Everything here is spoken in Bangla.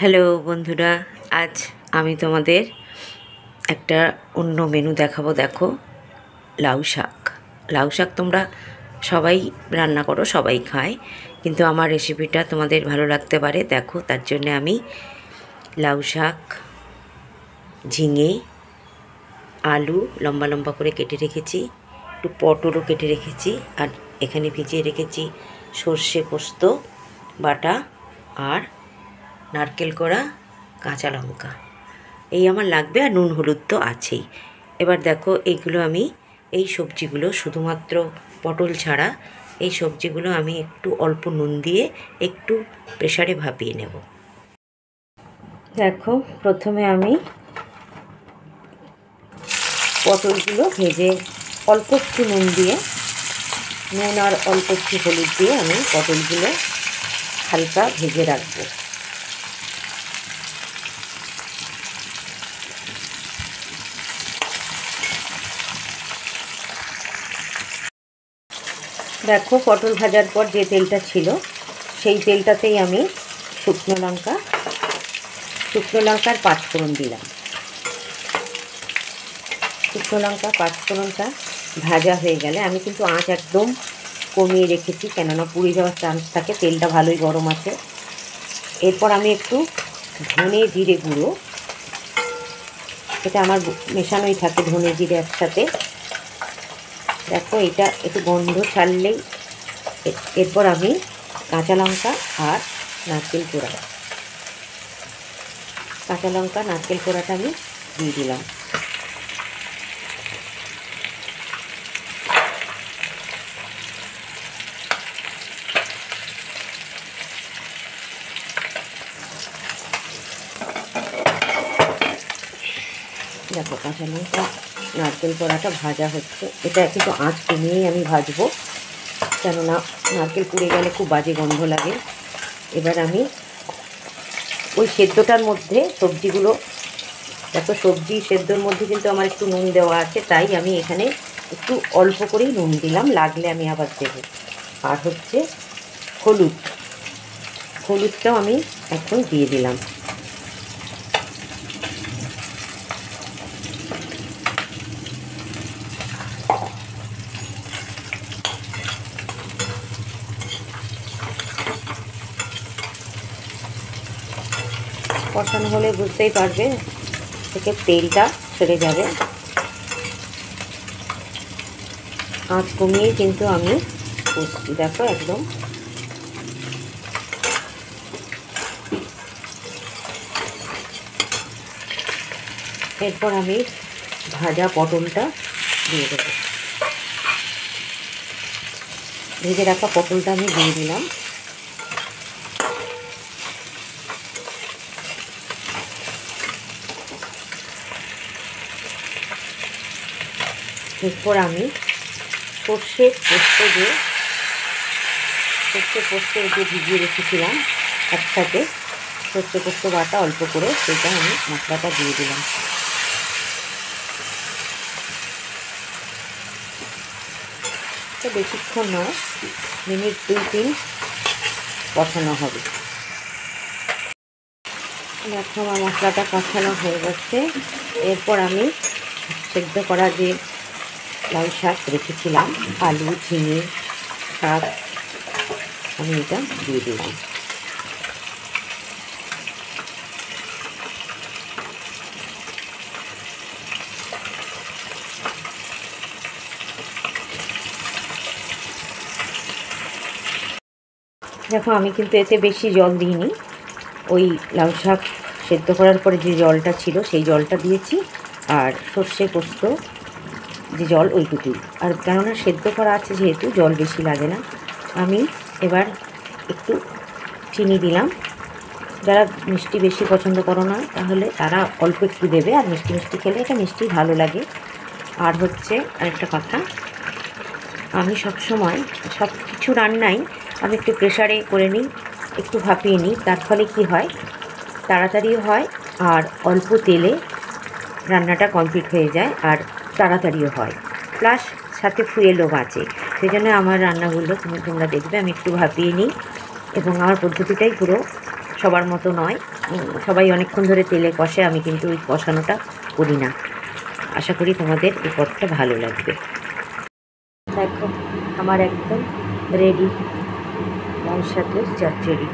হ্যালো বন্ধুরা, আজ আমি তোমাদের একটা অন্য মেনু দেখাবো। দেখো, লাউ শাক। লাউ শাক তোমরা সবাই রান্না করো, সবাই খায়, কিন্তু আমার রেসিপিটা তোমাদের ভালো লাগতে পারে। দেখো, তার জন্য আমি লাউ শাক, ঝিঙে, আলু লম্বা লম্বা করে কেটে রেখেছি, একটু পটলও কেটে রেখেছি, আর এখানে ভিজিয়ে রেখেছি সর্ষে পোস্ত বাটা আর নারকেল কোড়া, কাঁচা লঙ্কা। এই আমার লাগবে, আর নুন হলুদ তো আছেই। এবার দেখো, এইগুলো আমি এই সবজিগুলো শুধুমাত্র পটল ছাড়া এই সবজিগুলো আমি একটু অল্প নুন দিয়ে একটু প্রেসারে ভাপিয়ে নেব। দেখো, প্রথমে আমি পটলগুলো ভেজে অল্প একটু নুন আর অল্প একটু হলুদ দিয়ে আমি পটলগুলো হালকা ভেজে রাখবো। দেখো, পটল ভাজার পর যে তেলটা ছিল সেই তেলটাতেই আমি শুকনো লঙ্কার পাঁচফোড়ন দিলাম। শুকনো লঙ্কা পাঁচফোড়নটা ভাজা হয়ে গেলে আমি কিন্তু আঁচ একদম কমিয়ে রেখেছি, কেননা পুড়ে যাওয়ার চান্স থাকে, তেলটা ভালোই গরম আছে। এরপর আমি একটু ধনে জিরে গুঁড়ো, এটা আমার মেশানোই থাকে ধনে জিরে একসাথে। দেখো, এটা একটু গন্ধ ছাড়লেই এরপর আমি কাঁচা লঙ্কা আর নারকেল কোড়াটা আমি দিয়ে দিলাম। দেখো, কাঁচা লঙ্কা নারকেল কোড়াটা ভাজা হচ্ছে। এটা কিন্তু আঁচ কমিয়েই আমি ভাজবো, কেননা নারকেল পুড়ে গেলে খুব বাজে গন্ধ লাগে। এবার আমি ওই সেদ্ধটার মধ্যে সবজিগুলো, দেখো সবজি সেদ্ধর মধ্যে কিন্তু আমার একটু নুন দেওয়া আছে, তাই আমি এখানে একটু অল্প করেই নুন দিলাম, লাগলে আমি আবার দেবো। আর হচ্ছে হলুদটাও আমি এখন দিয়ে দিলাম। কষানো হলে বুঝতেই পারবে থেকে তেলটা ছেড়ে যাবে। আঁচ কমিয়ে কিন্তু আমি কষছি, দেখো একদম। এরপর আমি ভাজা পটলটা দিয়ে দেবো। ভেজে রাখা পটলটা আমি দিয়ে দিলাম। এরপর আমি সর্ষে পোস্ত যে ভিজিয়ে রেখেছিলাম একসাথে, সর্ষে পোস্ত বাটা অল্প করে, সেটা আমি মশলাটা দিয়ে দিলাম। তো বেশিক্ষণ নয়, মিনিট 2-3 কষানো হবে। দেখো, আমার মশলাটা কষানো হয়ে গেছে। এরপর আমি সেদ্ধ করা যে লাউ শাক রেখেছিলাম, আলু ঝিঙে শাক, আমি এটা দিয়ে দিলাম। দেখো, আমি কিন্তু এতে বেশি জল দিইনি, ওই লাউ শাক সেদ্ধ করার পরে যে জলটা ছিল সেই জলটা দিয়েছি, আর সর্ষে পোস্ত যে জল ওইটুকুই। আর কেননা সেদ্ধ করা আছে যেহেতু জল বেশি লাগে না। আমি এবার একটু চিনি দিলাম। যারা মিষ্টি বেশি পছন্দ করো না তাহলে তারা অল্প একটু দেবে, আর মিষ্টি খেলে এটা মিষ্টি ভালো লাগে। আর হচ্ছে আরেকটা কথা, আমি সবসময় সব কিছু রান্নাই আমি একটু প্রেসারে করে নিই, একটু ভাপিয়ে নিই। তার ফলে কী হয়, তাড়াতাড়িও হয়, আর অল্প তেলে রান্নাটা কমপ্লিট হয়ে যায়, আর তাড়াতাড়িও হয়, প্লাস সাথে ফুয়েলও বাঁচে। সেই জন্য আমার রান্নাগুলো তোমরা দেখবে আমি একটু ভাপিয়ে নিই, এবং আমার পদ্ধতিটাই পুরো সবার মতো নয়, সবাই অনেকক্ষণ ধরে তেলে কষে, আমি কিন্তু ওই কষানোটা করি না। আশা করি তোমাদের এই পদটা ভালো লাগবে। দেখো আমার একদম রেডি লাউ শাকের চচ্চড়ি।